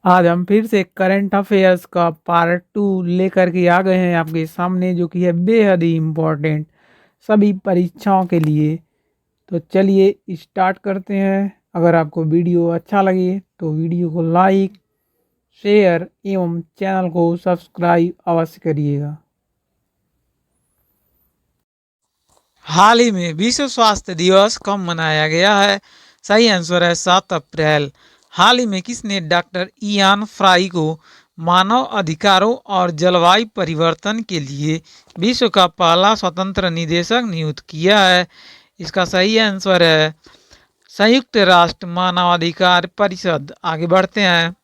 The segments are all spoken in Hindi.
आज हम फिर से करंट अफेयर्स का पार्ट 2 लेकर के आ गए हैं आपके सामने, जो कि है बेहद ही इम्पोर्टेंट सभी परीक्षाओं के लिए। तो चलिए स्टार्ट करते हैं। अगर आपको वीडियो अच्छा लगे तो वीडियो को लाइक, शेयर एवं चैनल को सब्सक्राइब अवश्य करिएगा। हाल ही में विश्व स्वास्थ्य दिवस कब मनाया गया है? सही आंसर है 7 अप्रैल। हाल ही में किसने डॉक्टर इयान फ्राई को मानव अधिकारों और जलवायु परिवर्तन के लिए विश्व का पहला स्वतंत्र निदेशक नियुक्त किया है? इसका सही आंसर है संयुक्त राष्ट्र मानवाधिकार परिषद। आगे बढ़ते हैं।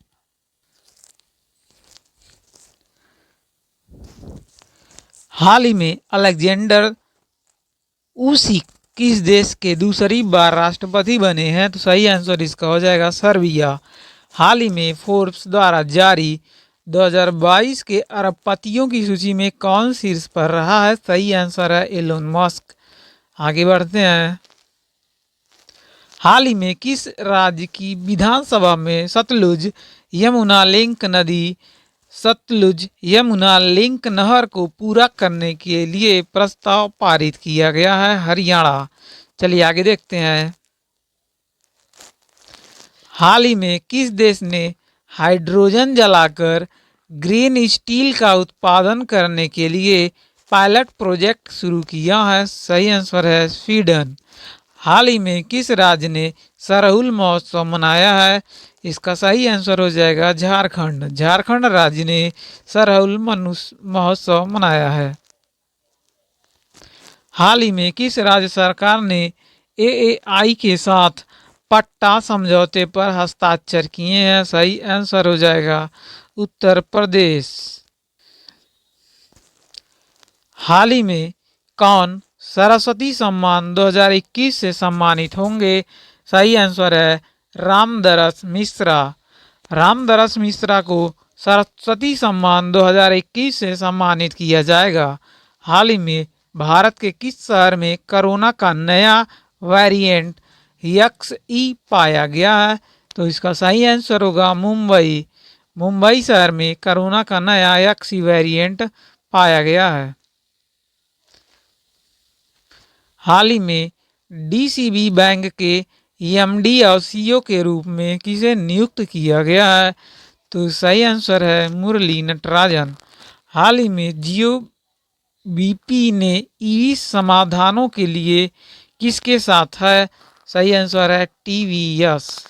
हाल ही में अलेक्जेंडर उसिक किस देश के दूसरी बार राष्ट्रपति बने हैं? तो सही आंसर इसका हो जाएगा सर्बिया। हाल ही में फोर्ब्स द्वारा जारी 2022 के अरबपतियों की सूची में कौन शीर्ष पर रहा है? सही आंसर है एलोन मस्क। आगे बढ़ते हैं। हाल ही में किस राज्य की विधानसभा में सतलुज यमुना लिंक नहर को पूरा करने के लिए प्रस्ताव पारित किया गया है? हरियाणा। चलिए आगे देखते हैं। हाल ही में किस देश ने हाइड्रोजन जलाकर ग्रीन स्टील का उत्पादन करने के लिए पायलट प्रोजेक्ट शुरू किया है? सही आंसर है स्वीडन। हाल ही में किस राज्य ने सरहुल महोत्सव मनाया है? इसका सही आंसर हो जाएगा झारखंड। झारखंड राज्य ने सरहुल महोत्सव मनाया है। हाल ही में किस राज्य सरकार ने एएआई के साथ पट्टा समझौते पर हस्ताक्षर किए हैं? सही आंसर हो जाएगा उत्तर प्रदेश। हाल ही में कौन सरस्वती सम्मान 2021 से सम्मानित होंगे? सही आंसर है रामदरस मिश्रा। रामदरस मिश्रा को सरस्वती सम्मान 2021 से सम्मानित किया जाएगा। हाल ही में भारत के किस शहर में कोरोना का नया वेरिएंट XE पाया गया है? तो इसका सही आंसर होगा मुंबई। मुंबई शहर में कोरोना का नया XE वेरिएंट पाया गया है। हाल ही में डीसीबी बैंक के एमडी और सीईओ के रूप में किसे नियुक्त किया गया है? तो सही आंसर है मुरली नटराजन। हाल ही में जियो बीपी ने ईवी समाधानों के लिए किसके साथ है? सही आंसर है टीवीएस।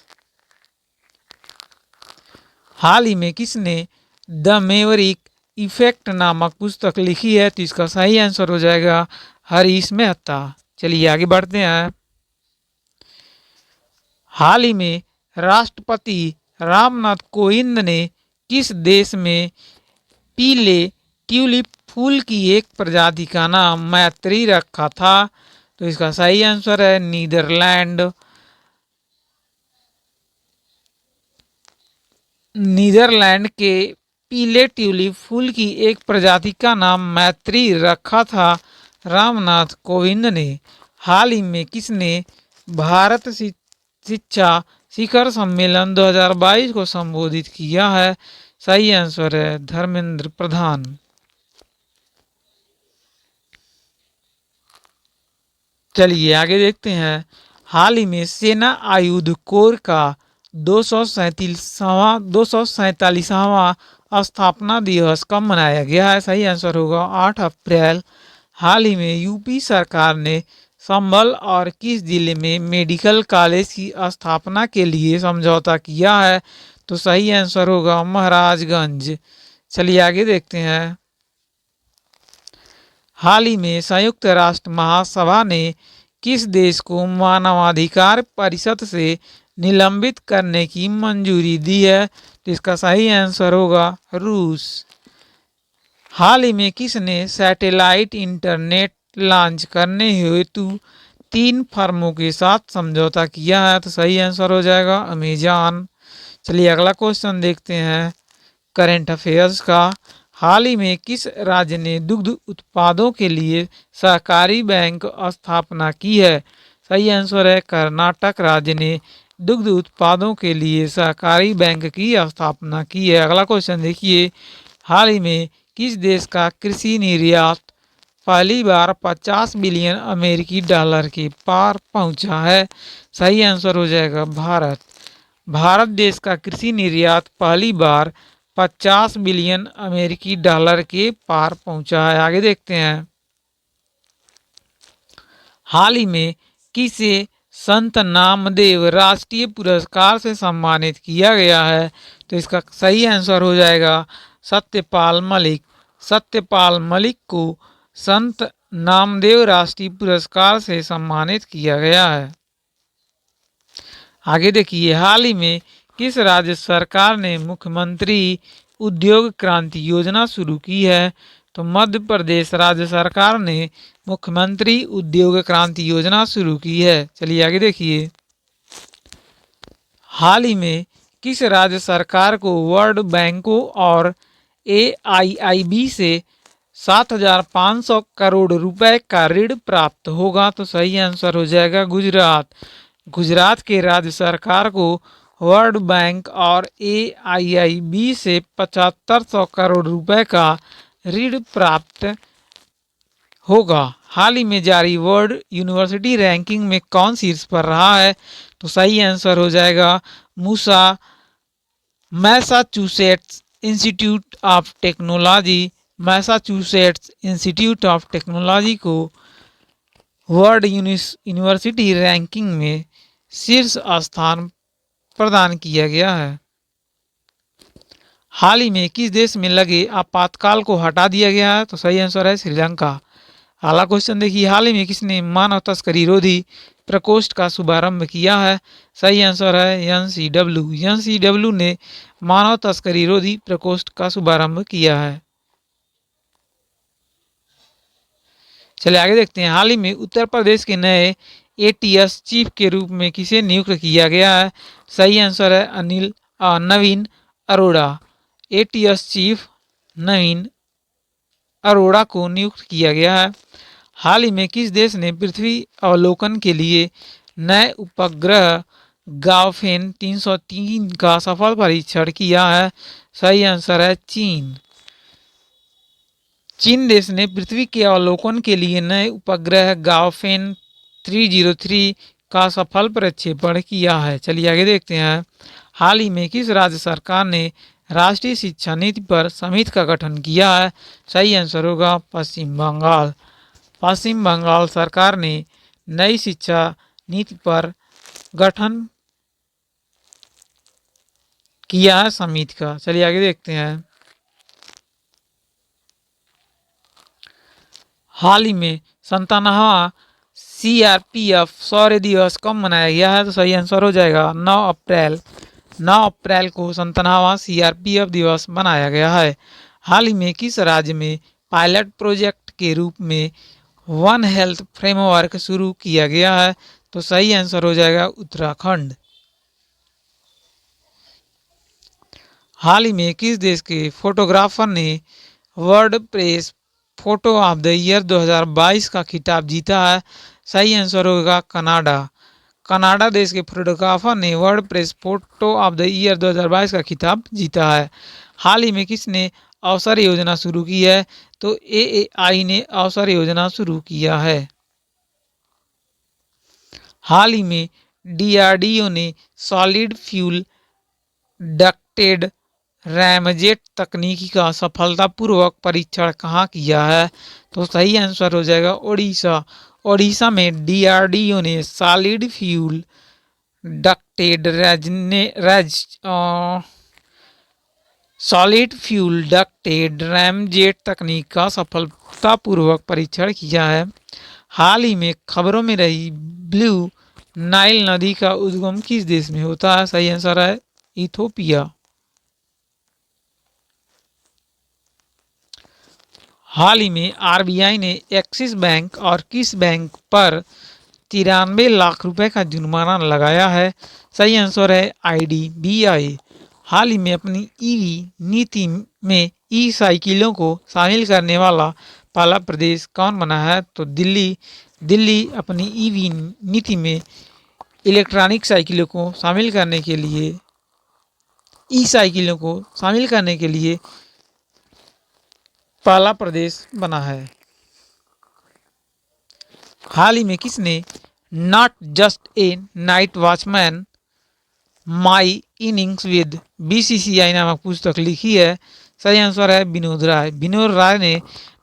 हाल ही में किसने द मेवरिक इफेक्ट नामक पुस्तक लिखी है? तो इसका सही आंसर हो जाएगा हरीश मेहता। चलिए आगे बढ़ते हैं। हाल ही में राष्ट्रपति रामनाथ कोविंद ने किस देश में पीले ट्यूलिप फूल की एक प्रजाति का नाम मैत्री रखा था? तो इसका सही आंसर है नीदरलैंड। नीदरलैंड के पीले ट्यूलिप फूल की एक प्रजाति का नाम मैत्री रखा था रामनाथ कोविंद ने। हाल ही में किसने भारत शिक्षा शिखर सम्मेलन 2022 को संबोधित किया है? सही आंसर है धर्मेंद्र प्रधान। चलिए आगे देखते हैं। हाल ही में सेना आयुध कोर का 247वां स्थापना दिवस कब मनाया गया है? सही आंसर होगा 8 अप्रैल। हाल ही में यूपी सरकार ने संभल और किस जिले में मेडिकल कॉलेज की स्थापना के लिए समझौता किया है? तो सही आंसर होगा महाराजगंज। चलिए आगे देखते हैं। हाल ही में संयुक्त राष्ट्र महासभा ने किस देश को मानवाधिकार परिषद से निलंबित करने की मंजूरी दी है? तो इसका सही आंसर होगा रूस। हाल ही में किसने सैटेलाइट इंटरनेट लॉन्च करने हेतु 3 फर्मों के साथ समझौता किया है? तो सही आंसर हो जाएगा अमेजॉन। चलिए अगला क्वेश्चन देखते हैं करंट अफेयर्स का। हाल ही में किस राज्य ने दुग्ध उत्पादों के लिए सहकारी बैंक स्थापना की है? सही आंसर है कर्नाटक राज्य ने दुग्ध उत्पादों के लिए सहकारी बैंक की स्थापना की है। अगला क्वेश्चन देखिए, हाल ही में किस देश का कृषि निर्यात पहली बार 50 बिलियन अमेरिकी डॉलर के पार पहुंचा है? सही आंसर हो जाएगा भारत। भारत देश का कृषि निर्यात पहली बार 50 बिलियन अमेरिकी डॉलर के पार पहुंचा है। आगे देखते हैं, हाल ही में किसे संत नामदेव राष्ट्रीय पुरस्कार से सम्मानित किया गया है? तो इसका सही आंसर हो जाएगा सत्यपाल मलिक। सत्यपाल मलिक को संत नामदेव राष्ट्रीय पुरस्कार से सम्मानित किया गया है। आगे देखिए, हाल ही में किस राज्य सरकार ने मुख्यमंत्री उद्योग क्रांति योजना शुरू की है? तो मध्य प्रदेश राज्य सरकार ने मुख्यमंत्री उद्योग क्रांति योजना शुरू की है। चलिए आगे देखिए, हाल ही में किस राज्य सरकार को वर्ल्ड बैंकों और AIIB से 7,500 करोड़ रुपए का ऋण प्राप्त होगा? तो सही आंसर हो जाएगा गुजरात। गुजरात के राज्य सरकार को वर्ल्ड बैंक और AIIB से 7,500 करोड़ रुपए का ऋण प्राप्त होगा। हाल ही में जारी वर्ल्ड यूनिवर्सिटी रैंकिंग में कौन शीर्ष पर रहा है? तो सही आंसर हो जाएगा Massachusetts institute of technology. Massachusetts institute of technology को वर्ल्ड यूनिवर्सिटी रैंकिंग में शीर्ष स्थान प्रदान किया गया है। हाल ही में किस देश में लगे आपातकाल को हटा दिया गया है? तो सही आंसर है श्रीलंका। अगला क्वेश्चन देखिए, हाल ही में किसने मानव तस्करी रोधी प्रकोष्ठ का शुभारंभ किया है? सही आंसर है NCW। NCW ने मानव तस्करी रोधी प्रकोष्ठ का शुभारंभ किया है। चलिए आगे देखते हैं, हाल ही में उत्तर प्रदेश के नए ATS चीफ के रूप में किसे नियुक्त किया गया है? सही आंसर है नवीन अरोड़ा। ATS चीफ नवीन अरोड़ा को नियुक्त किया गया है। हाल ही में किस देश ने पृथ्वी अवलोकन के लिए नए उपग्रह गाओफेन 303 का सफल परीक्षण किया है? सही आंसर है चीन। चीन देश ने पृथ्वी के अवलोकन के लिए नए उपग्रह गाओफेन 303 का सफल प्रक्षेपण किया है। चलिए आगे देखते हैं, हाल ही में किस राज्य सरकार ने राष्ट्रीय शिक्षा नीति पर समिति का गठन किया है? सही आंसर होगा पश्चिम बंगाल। पश्चिम बंगाल सरकार ने नई शिक्षा नीति पर गठन किया है समिति का। चलिए आगे देखते हैं, हाल ही में 57वां CRPF शौर्य दिवस कब मनाया गया है? तो सही आंसर हो जाएगा 9 अप्रैल। 9 अप्रैल को 57वां CRPF दिवस मनाया गया है। हाल ही में किस राज्य में पायलट प्रोजेक्ट के रूप में वन हेल्थ फ्रेमवर्क शुरू किया गया है? तो सही आंसर हो जाएगा उत्तराखंड। हाल ही में किस देश के फोटोग्राफर ने world press photo of the year 2022 का खिताब जीता है? सही आंसर होगा कनाडा। कनाडा देश के फोटोग्राफर ने world press photo of the year 2022 का खिताब जीता है। हाल ही में किसने अवसर योजना शुरू की है? तो AAI ने अवसर योजना शुरू किया है। हाल ही में DRDO ने सॉलिड फ्यूल डक्टेड रैमजेट तकनीकी का सफलतापूर्वक परीक्षण कहाँ किया है? तो सही आंसर हो जाएगा ओडिशा। ओडिशा में DRDO ने solid fuel ducted solid fuel ducted ramjet तकनीक का सफलतापूर्वक परीक्षण किया है। हाल ही में खबरों में रही ब्लू नाइल नदी का उद्गम किस देश में होता है? सही आंसर है इथोपिया। हाल ही में RBI ने एक्सिस बैंक और किस बैंक पर 93 लाख रुपए का जुर्माना लगाया है? सही आंसर है IDBI। हाल ही में अपनी EV नीति में साइकिलों को शामिल करने वाला पहला प्रदेश कौन बना है? तो दिल्ली। दिल्ली अपनी EV नीति में इलेक्ट्रॉनिक साइकिलों को शामिल करने के लिए ई साइकिलों को शामिल करने के लिए पहला प्रदेश बना है। हाल ही में किसने not just a night watchman my innings with BCCI नामक पुस्तक लिखी है? सही आंसर है विनोद राय। विनोद राय ने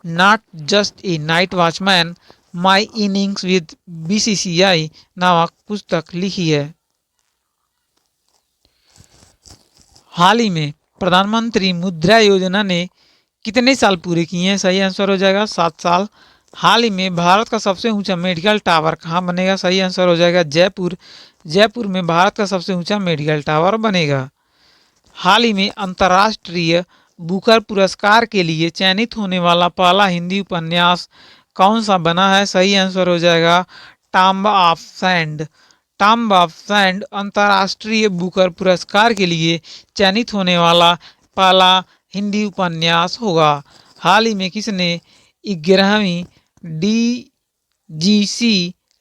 not just a night watchman my innings with BCCI नामक पुस्तक लिखी है। हाल ही में प्रधानमंत्री मुद्रा योजना ने कितने साल पूरे किए हैं? सही आंसर हो जाएगा 7 साल। हाल ही में भारत का सबसे ऊंचा मेडिकल टावर कहाँ बनेगा? सही आंसर हो जाएगा जयपुर। जयपुर में भारत का सबसे ऊंचा मेडिकल टावर बनेगा। हाल ही में अंतर्राष्ट्रीय बुकर पुरस्कार के लिए चयनित होने वाला पहला हिंदी उपन्यास कौन सा बना है? सही आंसर हो जाएगा tomb of sand. Tomb of sand अंतर्राष्ट्रीय बुकर पुरस्कार के लिए चयनित होने वाला पहला हिंदी उपन्यास होगा। हाल ही में किसने 11वीं DGC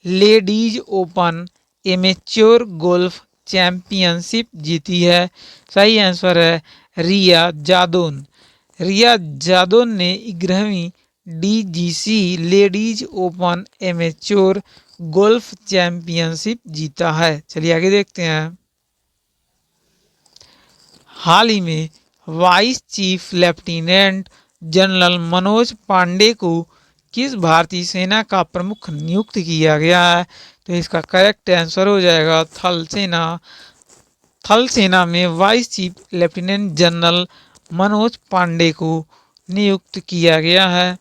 ladies open amateur golf championship जीती है? सही आंसर है रिया जादौन। रिया जादौन ने 11वीं DGC ladies open amateur golf championship जीता है। चलिए आगे देखते हैं। हाल ही में vice chief lieutenant general Manoj Pande को किस भारतीय सेना का प्रमुख नियुक्त किया गया है? तो इसका करेक्ट आंसर हो जाएगा थल सेना। थल सेना में vice chief lieutenant general Manoj Pande को नियुक्त किया गया है।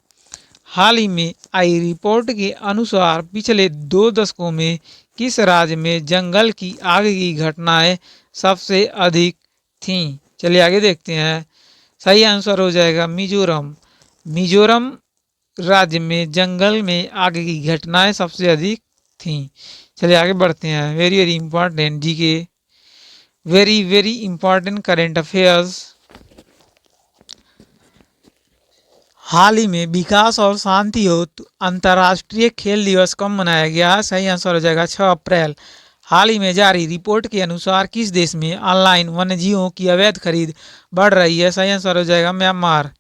हाल ही में आई रिपोर्ट के अनुसार पिछले 2 दशकों में किस राज्य में जंगल की आग की घटनाएं सबसे अधिक थीं? चलिए आगे देखते हैं। सही आंसर हो जाएगा मिजोरम। मिजोरम राज्य में जंगल में आग की घटनाएं सबसे अधिक थीं। चलिए आगे बढ़ते हैं। Very very important GK, very very important current affairs. हाल ही में विकास और शांति हेतु अंतर्राष्ट्रीय खेल दिवस कब मनाया गया है? सही आंसर हो जाएगा 6 अप्रैल। हाल ही में जारी रिपोर्ट के अनुसार किस देश में ऑनलाइन वन्यजीवों की अवैध खरीद बढ़ रही है? सही आंसर हो जाएगा म्यांमार।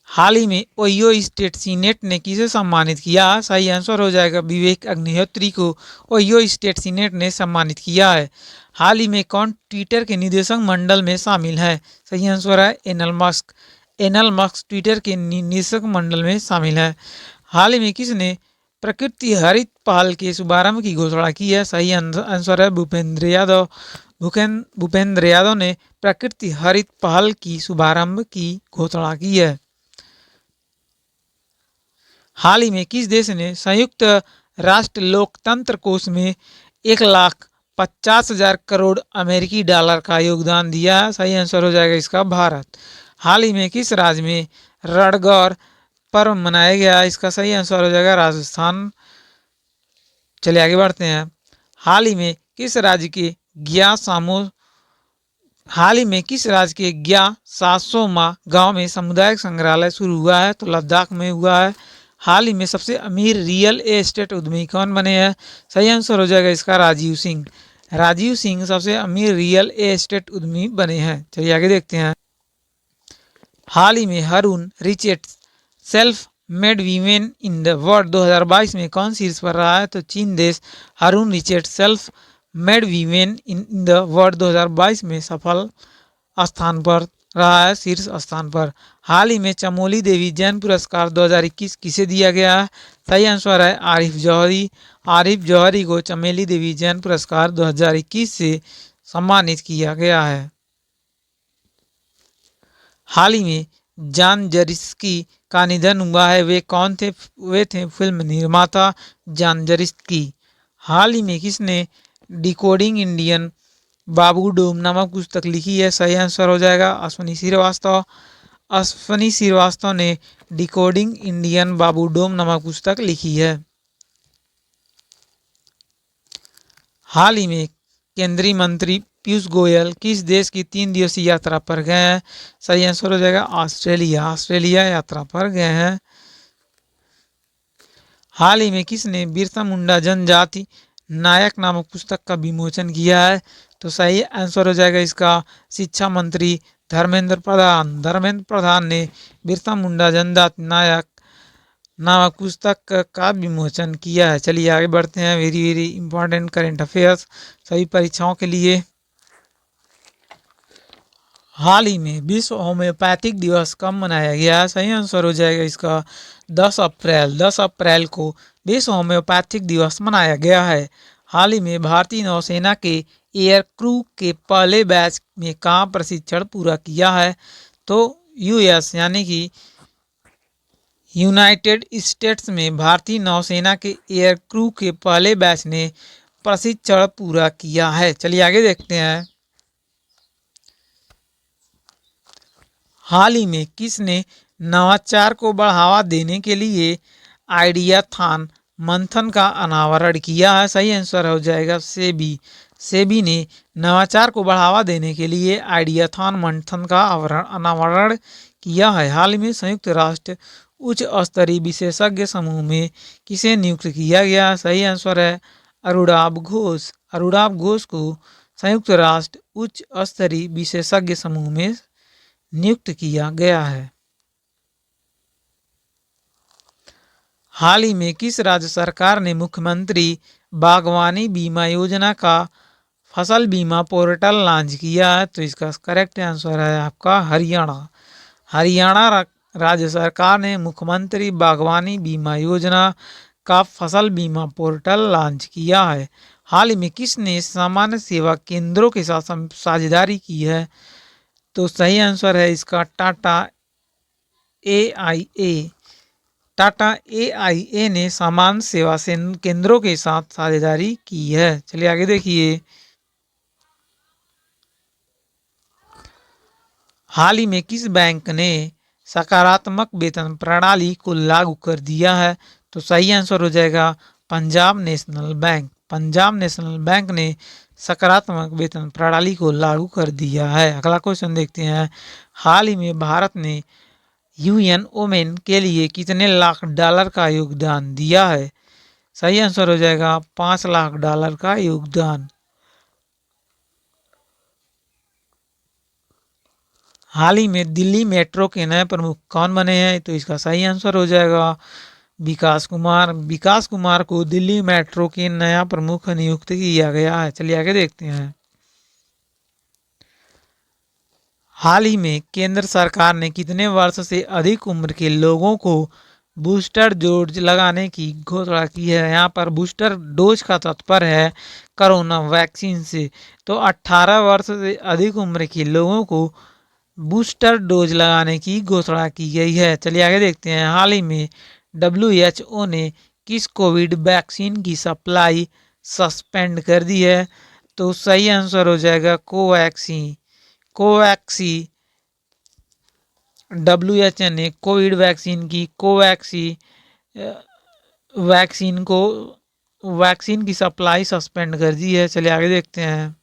हाल ही में ओहियो स्टेट सीनेट ने किसे सम्मानित किया? सही आंसर हो जाएगा विवेक अग्निहोत्री को ओहियो स्टेट सीनेट ने सम्मानित किया है। हाल ही में कौन ट्विटर के निदेशक मंडल में शामिल है? सही आंसर है Elon Musk. Elon Musk Twitter के निदेशक मंडल में शामिल है। हाल ही में किसने प्रकृति हरित पहल के शुभारंभ की घोषणा की है? सही आंसर है भूपेंद्र यादव। भूपेंद्र यादव ने प्रकृति हरित पहल की शुभारंभ की घोषणा की है। हाल ही में किस देश ने संयुक्त राष्ट्र लोकतंत्र कोष में 1,50,000 करोड़ अमेरिकी डॉलर का योगदान दिया है? सही आंसर हो जाएगा इसका भारत। हाल ही में किस राज्य में रणगौर पर्व मनाया गया? इसका सही आंसर हो जाएगा राजस्थान। चलिए आगे बढ़ते हैं। हाल ही में किस राज्य के ग्या सासोमा गांव में सामुदायिक संग्रहालय शुरू हुआ है? तो लद्दाख में हुआ है। हाल ही में सबसे अमीर रियल एस्टेट उद्यमी कौन बने हैं? सही आंसर हो जाएगा इसका राजीव सिंह। राजीव सिंह सबसे अमीर रियल एस्टेट उद्यमी बने हैं। चलिए आगे देखते हैं। हाल ही में हारून रिचेट self made women in the world 2022 में कौन शीर्ष पर रहा है? तो चीन देश हारून रिचेट self made women in the world 2022 में सफल स्थान पर रहा है, शीर्ष स्थान पर। हाल ही में चमोली देवी जैन पुरस्कार 2021 किसे दिया गया है? सही आंसर है आरिफ जौहरी। आरिफ जौहरी को चमेली देवी जैन पुरस्कार 2021 से सम्मानित किया गया है। हाल ही में जान जरिस्की का निधन हुआ है। वे कौन थे? वे थे फिल्म निर्माता जान जरिस्की। हाल ही में किसने डिकोडिंग इंडियन बाबू डोम नामक पुस्तक लिखी है? सही आंसर हो जाएगा अश्वनी श्रीवास्तव। अश्वनी श्रीवास्तव ने डिकोडिंग इंडियन बाबू डोम नामक पुस्तक लिखी है। हाल ही में केंद्रीय मंत्री पीयूष गोयल किस देश की 3 दिवसीय यात्रा पर गए हैं? सही आंसर हो जाएगा ऑस्ट्रेलिया। ऑस्ट्रेलिया यात्रा पर गए हैं। हाल ही में किसने बिरसा मुंडा जनजाति नायक नामक पुस्तक का विमोचन किया है। तो सही आंसर हो जाएगा इसका शिक्षा मंत्री धर्मेंद्र प्रधान। धर्मेंद्र प्रधान ने बिरसा मुंडा जनजाति नायक नामक पुस्तक का विमोचन किया है। चलिए आगे बढ़ते हैं। Very very important current affairs सभी परीक्षाओं के लिए। हाल ही में विश्व होम्योपैथिक दिवस कब मनाया गया है? सही आंसर हो जाएगा इसका 10 अप्रैल। 10 अप्रैल को विश्व होम्योपैथिक दिवस मनाया गया है। हाल ही में भारतीय नौसेना के एयर क्रू के पहले बैच में कहाँ प्रशिक्षण पूरा किया है? तो यूएस यानी कि यूनाइटेड स्टेट्स में भारतीय नौसेना के एयर क्रू के पहले बैच ने प्रशिक्षण पूरा किया है। चलिए आगे देखते हैं। हाल ही में किसने नवाचार को बढ़ावा देने के लिए आइडियाथॉन मंथन का अनावरण किया है? सही आंसर हो जाएगा सेबी। सेबी ने नवाचार को बढ़ावा देने के लिए आइडियाथॉन मंथन का अनावरण किया है। हाल ही में संयुक्त राष्ट्र उच्च स्तरीय विशेषज्ञ समूह में किसे नियुक्त किया गया? सही आंसर है अरुणाभ घोष। अरुणाभ घोष को संयुक्त राष्ट्र उच्च स्तरीय विशेषज्ञ समूह में नियुक्त किया गया है। हाल ही में किस राज्य सरकार ने मुख्यमंत्री बागवानी बीमा योजना का फसल बीमा पोर्टल लॉन्च किया है? तो इसका करेक्ट आंसर है आपका हरियाणा। हरियाणा राज्य सरकार ने मुख्यमंत्री बागवानी बीमा योजना का फसल बीमा पोर्टल लॉन्च किया है। हाल ही में किसने सामान्य सेवा केंद्रों के साथ साझेदारी की है? तो सही आंसर है इसका टाटा एआईए। टाटा एआईए ने सामान्य सेवा केंद्रों के साथ साझेदारी की है। चलिए आगे देखिए। हाल ही में किस बैंक ने सकारात्मक वेतन प्रणाली को लागू कर दिया है? तो सही आंसर हो जाएगा Punjab national bank. Punjab national bank ने सकारात्मक वेतन प्रणाली को लागू कर दिया है। अगला क्वेश्चन देखते हैं। हाल ही में भारत ने यूएन वोमेन के लिए कितने लाख डॉलर का योगदान दिया है? सही आंसर हो जाएगा 5 लाख डॉलर का योगदान। हाल ही में दिल्ली मेट्रो के नए प्रमुख कौन बने हैं? तो इसका सही आंसर हो जाएगा विकास कुमार। विकास कुमार को दिल्ली मेट्रो के नया प्रमुख नियुक्त किया गया है। चलिए आगे देखते हैं। हाल ही में केंद्र सरकार ने कितने वर्ष से अधिक उम्र के लोगों को बूस्टर डोज लगाने की घोषणा की है? यहाँ पर बूस्टर डोज का तात्पर्य है कोरोना वैक्सीन से। तो 18 वर्ष से अधिक उम्र के लोगों को बूस्टर डोज लगाने की घोषणा की गई है। चलिए आगे देखते हैं। हाल ही में WHO ने किस कोविड वैक्सीन की सप्लाई सस्पेंड कर दी है? तो सही आंसर हो जाएगा कोवैक्सीन। कोवैक्सी WHO ने कोविड वैक्सीन की वैक्सीन को वैक्सीन की सप्लाई सस्पेंड कर दी है। चलिए आगे देखते हैं।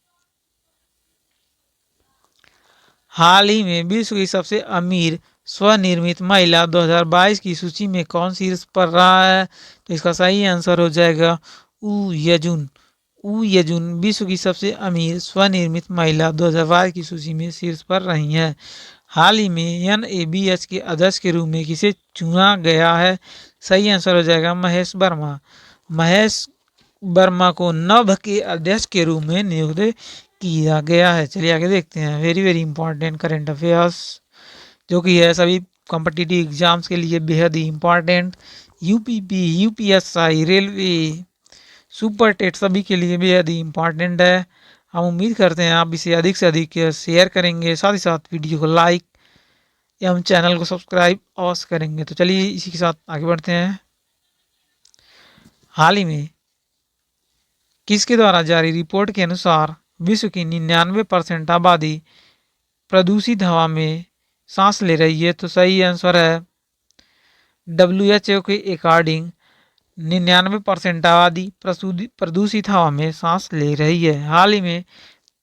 हाल ही में विश्व की सबसे अमीर स्वनिर्मित महिला 2022 की सूची में कौन शीर्ष पर रहा है? तो इसका सही आंसर हो जाएगा ऊ यजुन। ऊ यजुन विश्व की सबसे अमीर स्वनिर्मित महिला 2022 की सूची में शीर्ष पर रही हैं। हाल ही में NABH के अध्यक्ष के रूप में किसे चुना गया है? सही आंसर हो जाएगा महेश वर्मा। महेश वर्मा को नभ के अध्यक्ष के रूप में नियुक्त किया गया है। चलिए आगे देखते हैं। Very very important current affairs जो कि है सभी कॉम्पिटिटिव एग्जाम्स के लिए बेहद ही important. UPP, UPSI, railway, super TET सभी के लिए बेहद ही इंपॉर्टेंट है। हम उम्मीद करते हैं आप इसे अधिक से अधिक शेयर करेंगे, साथ ही साथ वीडियो को लाइक एवं चैनल को सब्सक्राइब अवश्य करेंगे। तो चलिए इसी के साथ आगे बढ़ते हैं। हाल ही में किसके द्वारा जारी रिपोर्ट के अनुसार विश्व की 99% आबादी प्रदूषित हवा में सांस ले रही है? तो सही आंसर है WHO के अकॉर्डिंग 99% आबादी प्रदूषित हवा में सांस ले रही है। हाल ही में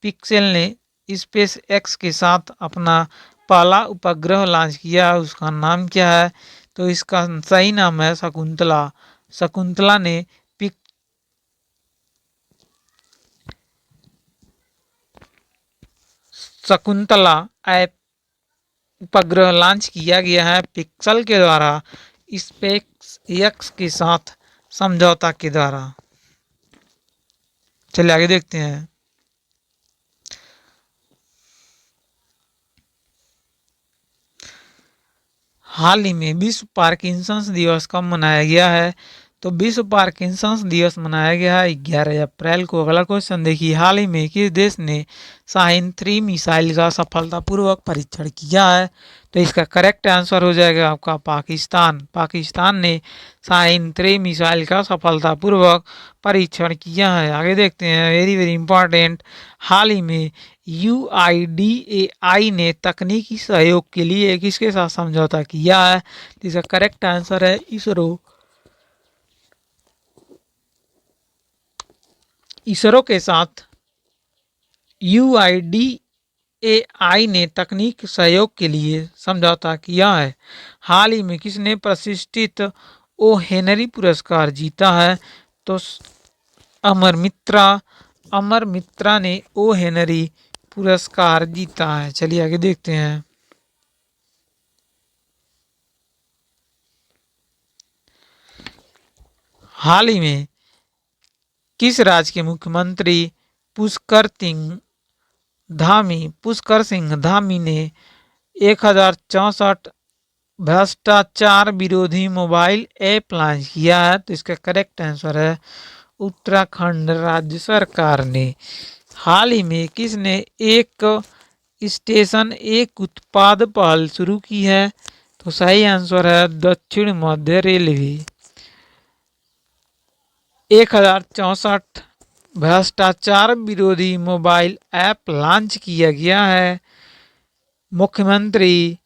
पिक्सेल ने स्पेस एक्स के साथ अपना पहला उपग्रह लॉन्च किया। उसका नाम क्या है? तो इसका सही नाम है शकुंतला। शकुंतला ने शकुंतला ऐप उपग्रह लॉन्च किया गया है पिक्सल के द्वारा स्पेस एक्स के साथ समझौता के द्वारा। चलिए आगे देखते हैं। हाल ही में विश्व पार्किंसंस दिवस कब मनाया गया है? तो विश्व पार्किंसंस दिवस मनाया गया है 11 अप्रैल को। अगला क्वेश्चन देखिए, हाल ही में किस देश ने शाहीन 3 मिसाइल का सफलतापूर्वक परीक्षण किया है? तो इसका करेक्ट आंसर हो जाएगा आपका पाकिस्तान। पाकिस्तान ने शाहीन 3 मिसाइल का सफलतापूर्वक परीक्षण किया है। आगे देखते हैं, वेरी वेरी इंपॉर्टेंट, हाल ही में UIDAI ने तकनीकी सहयोग के लिए किसके साथ समझौता किया है? तो इसका करेक्ट आंसर है इसरो। इसरो के साथ UIDAI ने तकनीक सहयोग के लिए समझौता किया है। हाल ही में किसने प्रतिष्ठित ओ हेनरी पुरस्कार जीता है? तो अमर मित्रा ने ओ हेनरी पुरस्कार जीता है। चलिए आगे देखते हैं। हाल ही में किस राज्य के मुख्यमंत्री पुष्कर सिंह धामी ने 1064 भ्रष्टाचार विरोधी मोबाइल ऐप लॉन्च किया है? तो इसका करेक्ट आंसर है उत्तराखंड राज्य सरकार ने। हाल ही में किसने एक स्टेशन एक उत्पाद पहल शुरू की है? तो सही आंसर है दक्षिण मध्य रेलवे। 1064 भ्रष्टाचार विरोधी मोबाइल ऐप लॉन्च किया गया है मुख्यमंत्री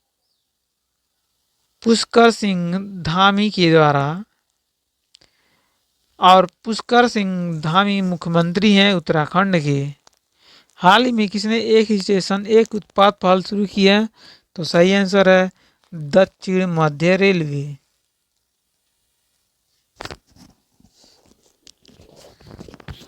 पुष्कर सिंह धामी के द्वारा, और पुष्कर सिंह धामी मुख्यमंत्री हैं उत्तराखंड के। हाल ही में किसने एक स्टेशन एक उत्पाद पहल शुरू किया? तो सही आंसर है दक्षिण मध्य रेलवे।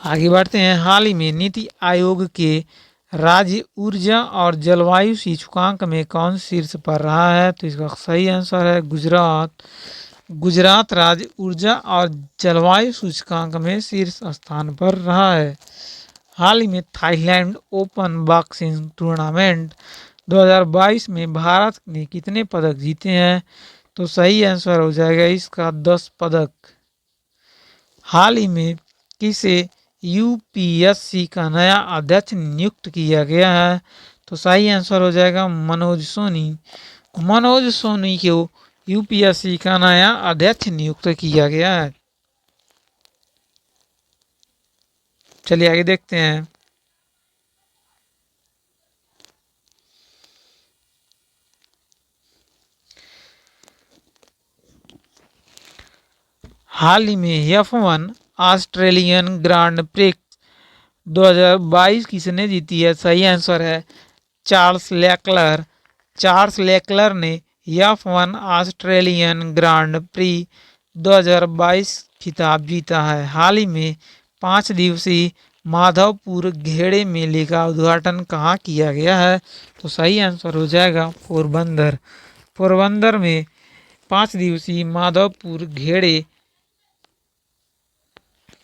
आगे बढ़ते हैं, हाल ही में नीति आयोग के राज्य ऊर्जा और जलवायु सूचकांक में कौन शीर्ष पर रहा है? तो इसका सही आंसर है गुजरात। गुजरात राज्य ऊर्जा और जलवायु सूचकांक में शीर्ष स्थान पर रहा है। हाल ही में थाईलैंड ओपन बॉक्सिंग टूर्नामेंट 2022 में भारत ने कितने पदक जीते हैं? तो सही आंसर हो जाएगा इसका 10 पदक। हाल ही में किसे UPSC का नया अध्यक्ष नियुक्त किया गया है? तो सही आंसर हो जाएगा मनोज सोनी। मनोज सोनी को UPSC का नया अध्यक्ष नियुक्त किया गया है। चलिए आगे देखते हैं। हाल ही में F1 ऑस्ट्रेलियन ग्रांड प्रिक्स 2022 किसने जीती है? सही आंसर है चार्ल्स लेक्लर। चार्ल्स लेक्लर ने F1 ऑस्ट्रेलियन ग्रांड प्री 2022 खिताब जीता है। हाल ही में 5 दिवसीय माधवपुर घेड़े मेले का उद्घाटन कहाँ किया गया है? तो सही आंसर हो जाएगा पोरबंदर। पोरबंदर में 5 दिवसीय माधवपुर घेड़े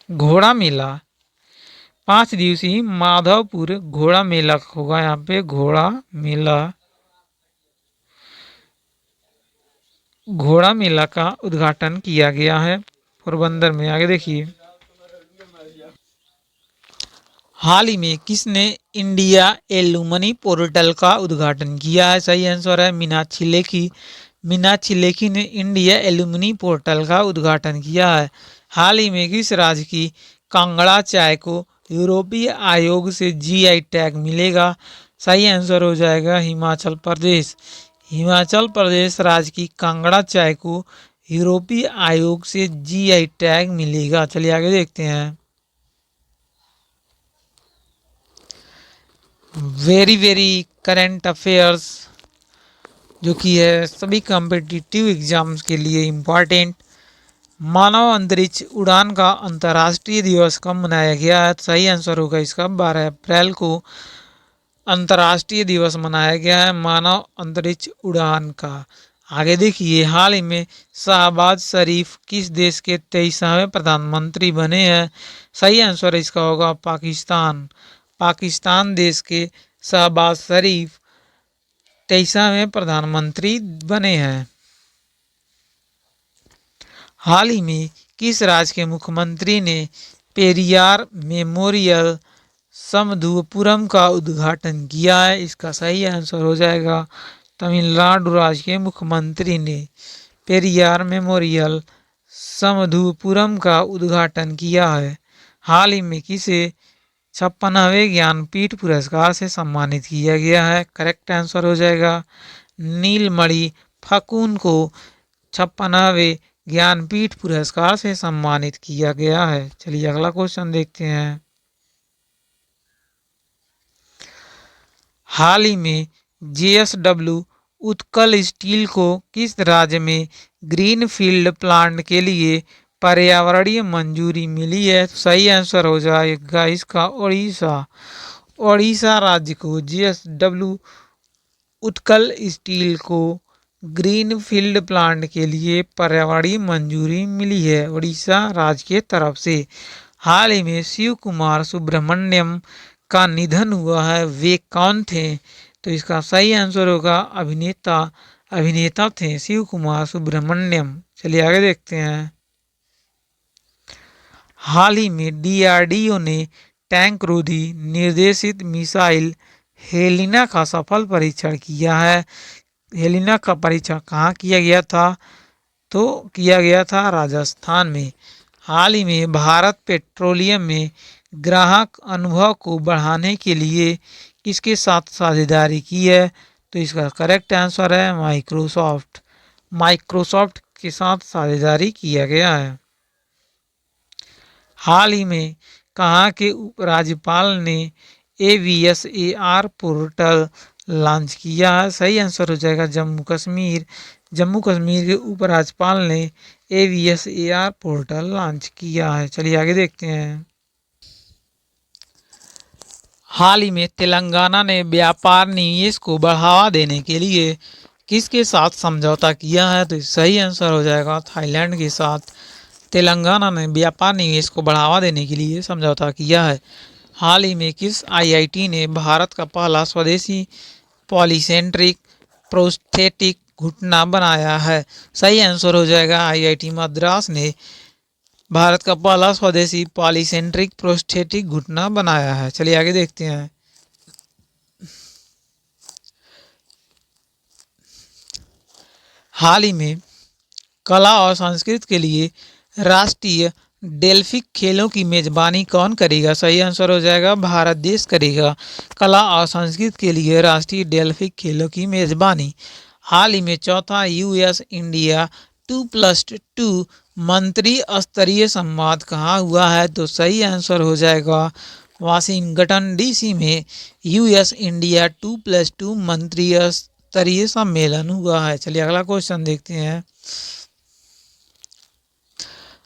घोड़ा मेला 5 दिवसीय माधवपुर घोड़ा मेला होगा। यहाँ पे घोड़ा मेला का उद्घाटन किया गया है पोरबंदर में। आगे देखिए, हाल ही में किसने इंडिया एलुमनी पोर्टल का उद्घाटन किया है? सही आंसर है मीनाक्षी लेखी। मीनाक्षी लेखी ने इंडिया एलुमनी पोर्टल का उद्घाटन किया है। हाल ही में किस राज्य की कांगड़ा चाय को यूरोपीय आयोग से GI टैग मिलेगा? सही आंसर हो जाएगा हिमाचल प्रदेश। हिमाचल प्रदेश राज्य की कांगड़ा चाय को यूरोपीय आयोग से GI टैग मिलेगा। चलिए आगे देखते हैं। वेरी वेरी करंट अफेयर्स जो कि है सभी कॉम्पिटिटिव एग्जाम्स के लिए इम्पॉर्टेंट। मानव अंतरिक्ष उड़ान का अंतर्राष्ट्रीय दिवस कब मनाया गया है? सही आंसर होगा इसका 12 अप्रैल को अंतर्राष्ट्रीय दिवस मनाया गया है मानव अंतरिक्ष उड़ान का। आगे देखिए, हाल ही में शहबाज शरीफ किस देश के 23वें प्रधानमंत्री बने हैं? सही आंसर इसका होगा पाकिस्तान। पाकिस्तान देश के शहबाज शरीफ 23वें प्रधानमंत्री बने हैं। हाल ही में किस राज्य के मुख्यमंत्री ने पेरियार मेमोरियल समधुपुरम का उद्घाटन किया है? इसका सही आंसर हो जाएगा तमिलनाडु राज्य के मुख्यमंत्री ने पेरियार मेमोरियल समधुपुरम का उद्घाटन किया है। हाल ही में किसे 56वें ज्ञानपीठ पुरस्कार से सम्मानित किया गया है? करेक्ट आंसर हो जाएगा नीलमणि फकून को 56वें ज्ञानपीठ पुरस्कार से सम्मानित किया गया है। चलिए अगला क्वेश्चन देखते हैं। हाल ही में JSW उत्कल स्टील को किस राज्य में ग्रीनफील्ड प्लांट के लिए पर्यावरणीय मंजूरी मिली है? तो सही आंसर हो जाएगा इसका उड़ीसा। उड़ीसा राज्य को JSW उत्कल स्टील को ग्रीनफील्ड प्लांट के लिए पर्यावरणीय मंजूरी मिली है उड़ीसा राज्य के तरफ से। हाल ही में शिव कुमार सुब्रमण्यम का निधन हुआ है, वे कौन थे? तो इसका सही आंसर होगा अभिनेता थे शिव कुमार सुब्रमण्यम। चलिए आगे देखते हैं। हाल ही में DRDO ने टैंक रोधी निर्देशित मिसाइल हेलिना का सफल परीक्षण किया है। हेलिना का परीक्षण कहाँ किया गया था? तो किया गया था राजस्थान में। हाल ही में भारत पेट्रोलियम में ग्राहक अनुभव को बढ़ाने के लिए किसके साथ साझेदारी की है? तो इसका करेक्ट आंसर है माइक्रोसॉफ्ट के साथ साझेदारी किया गया है। हाल ही में कहाँ के उपराज्यपाल ने AVSAR पोर्टल लॉन्च किया है? सही आंसर हो जाएगा जम्मू कश्मीर। जम्मू कश्मीर के उपराज्यपाल ने AVSAR पोर्टल लॉन्च किया है। चलिए आगे देखते हैं। हाल ही में तेलंगाना ने व्यापार निवेश को बढ़ावा देने के लिए किसके साथ समझौता किया है? तो सही आंसर हो जाएगा थाईलैंड के साथ। तेलंगाना ने व्यापार निवेश को बढ़ावा देने के लिए समझौता किया है। हाल ही में किस IIT ने भारत का पहला स्वदेशी पॉलीसेंट्रिक प्रोस्थेटिक घुटना बनाया है? सही आंसर हो जाएगा IIT मद्रास ने भारत का पहला स्वदेशी पॉलीसेंट्रिक प्रोस्थेटिक घुटना बनाया है। चलिए आगे देखते हैं। हाल ही में कला और संस्कृति के लिए राष्ट्रीय डेल्फिक खेलों की मेजबानी कौन करेगा? सही आंसर हो जाएगा भारत देश करेगा कला और संस्कृति के लिए राष्ट्रीय डेल्फिक खेलों की मेजबानी। हाल ही में चौथा US इंडिया 2+2 मंत्री स्तरीय संवाद कहाँ हुआ है? तो सही आंसर हो जाएगा वाशिंगटन DC में US इंडिया 2+2 मंत्री स्तरीय सम्मेलन हुआ है। चलिए अगला क्वेश्चन देखते हैं।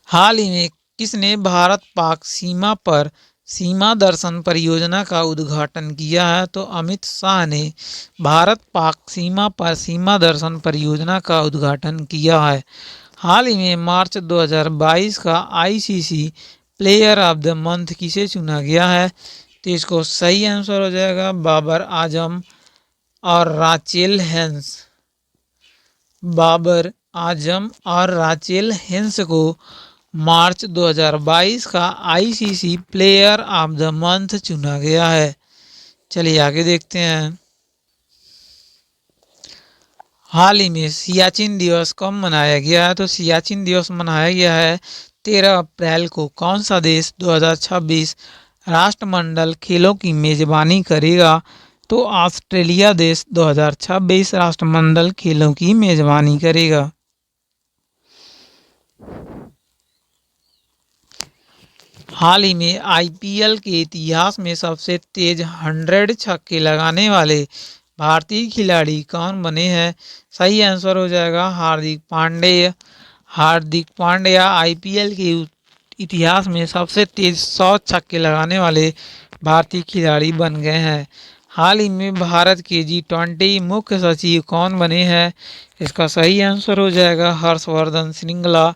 हाल ही में किसने भारत पाक सीमा पर सीमा दर्शन परियोजना का उद्घाटन किया है? तो अमित शाह ने भारत पाक सीमा पर सीमा दर्शन परियोजना का उद्घाटन किया है। हाल ही में मार्च 2022 का ICC player of the month किसे चुना गया है? तो इसको सही आंसर हो जाएगा बाबर आजम और राचेल हेंस। बाबर आजम और राचेल हेंस को मार्च 2022 का ICC player of the month चुना गया है। चलिए आगे देखते हैं। हाल ही में सियाचिन दिवस कब मनाया गया है? तो सियाचिन दिवस मनाया गया है 13 अप्रैल को। कौन सा देश 2026 राष्ट्रमंडल खेलों की मेजबानी करेगा? तो ऑस्ट्रेलिया देश 2026 राष्ट्रमंडल खेलों की मेजबानी करेगा। हाल ही में IPL के इतिहास में सबसे तेज 100 छक्के लगाने वाले भारतीय खिलाड़ी कौन बने हैं? सही आंसर हो जाएगा हार्दिक पांड्या। हार्दिक पांड्या IPL के इतिहास में सबसे तेज 100 छक्के लगाने वाले भारतीय खिलाड़ी बन गए हैं। हाल ही में भारत के G20 मुख्य सचिव कौन बने हैं? इसका सही आंसर हो जाएगा हर्षवर्धन श्रृंगला।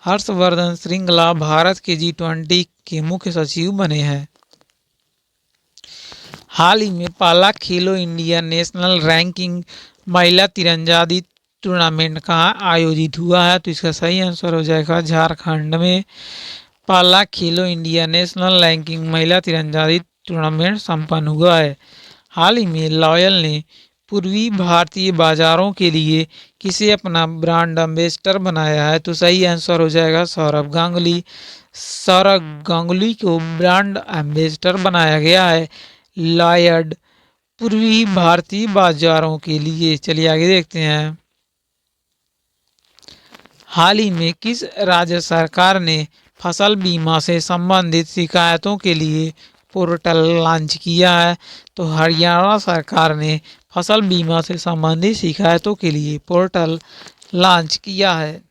हर्षवर्धन श्रृंगला भारत के G20 के मुख्य सचिव बने हैं। हाल ही में पहला खेलो इंडिया नेशनल रैंकिंग महिला तीरंदाजी टूर्नामेंट कहाँ आयोजित हुआ है? तो इसका सही आंसर हो जाएगा झारखंड में। पहला खेलो इंडिया नेशनल रैंकिंग महिला तीरंदाजी टूर्नामेंट संपन्न हुआ है। हाल ही में लॉयल ने पूर्वी भारतीय बाजारों के लिए किसे अपना ब्रांड एम्बेसडर बनाया है? तो सही आंसर हो जाएगा सौरभ गांगुली। सौरभ गांगुली को ब्रांड एम्बेसडर बनाया गया है लॉयड पूर्वी भारतीय बाजारों के लिए। चलिए आगे देखते हैं। हाल ही में किस राज्य सरकार ने फसल बीमा से संबंधित शिकायतों के लिए पोर्टल लॉन्च किया है? तो हरियाणा सरकार ने फसल बीमा से संबंधित शिकायतों के लिए पोर्टल लॉन्च किया है।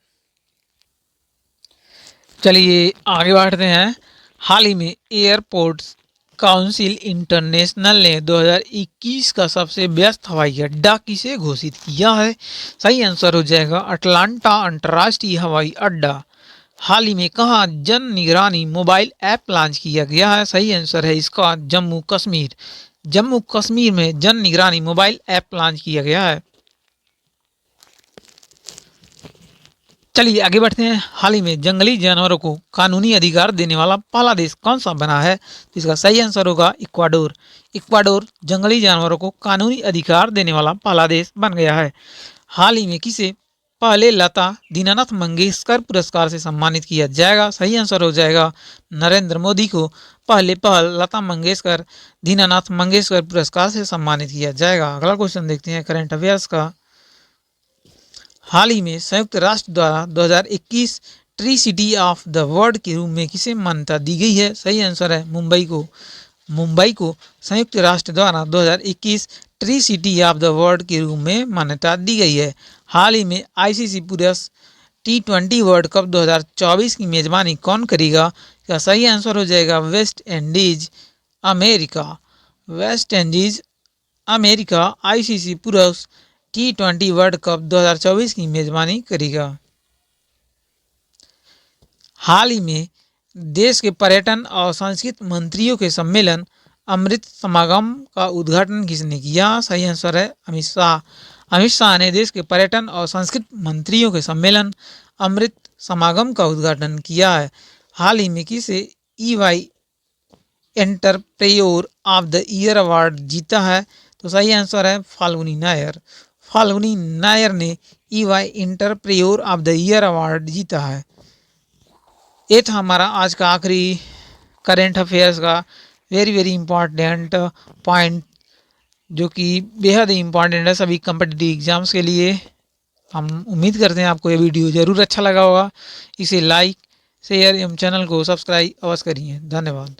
चलिए आगे बढ़ते हैं। हाल ही में एयरपोर्ट्स काउंसिल इंटरनेशनल ने 2021 का सबसे व्यस्त हवाई अड्डा किसे घोषित किया है? सही आंसर हो जाएगा अटलांटा अंतर्राष्ट्रीय हवाई अड्डा। हाल ही में कहाँ जन निगरानी मोबाइल ऐप लॉन्च किया गया है? सही आंसर है इसका जम्मू कश्मीर। जम्मू कश्मीर में जन निगरानी मोबाइल ऐप लॉन्च किया गया है। चलिए आगे बढ़ते हैं। हाल ही में जंगली जानवरों को कानूनी अधिकार देने वाला पहला देश कौन सा बना है? तो इसका सही आंसर होगा इक्वाडोर। इक्वाडोर जंगली जानवरों को कानूनी अधिकार देने वाला पहला देश बन गया है। हाल ही में किसे पहले लता दीनानाथ मंगेशकर पुरस्कार से सम्मानित किया जाएगा? सही आंसर हो जाएगा नरेंद्र मोदी को पहल लता मंगेशकर दीनानाथ मंगेशकर पुरस्कार से सम्मानित किया जाएगा। अगला क्वेश्चन देखते हैं करंट अफेयर्स का। हाल ही में संयुक्त राष्ट्र द्वारा 2021 tree city of the world के रूप में किसे मान्यता दी गई है? सही आंसर है मुंबई को। मुंबई को संयुक्त राष्ट्र द्वारा 2021 tree city of the world के रूप में मान्यता दी गई है। हाल ही में आईसीसी पुरुष T20 वर्ल्ड कप 2024 की मेजबानी कौन करेगा? इसका सही आंसर हो जाएगा West Indies America. West Indies America ICC पुरुष T20 वर्ल्ड कप 2024 की मेजबानी करेगा। हाल ही में देश के पर्यटन और संस्कृति मंत्रियों के सम्मेलन अमृत समागम का उद्घाटन किसने किया? सही आंसर है अमित शाह। अमित शाह ने देश के पर्यटन और संस्कृति मंत्रियों के सम्मेलन अमृत समागम का उद्घाटन किया है। हाल ही में किसे EY entrepreneur of the year award जीता है? तो सही आंसर है फाल्गुनी नायर। फाल्गुनी नायर ने EY entrepreneur of the year award जीता है। ये था हमारा आज का आखिरी करेंट अफेयर्स का वेरी इम्पॉर्टेंट पॉइंट, जो कि बेहद ही इम्पॉर्टेंट है सभी कम्पिटिटिव एग्जाम्स के लिए। हम उम्मीद करते हैं आपको ये वीडियो ज़रूर अच्छा लगा होगा। इसे लाइक शेयर एवं चैनल को सब्सक्राइब अवश्य करिए। धन्यवाद।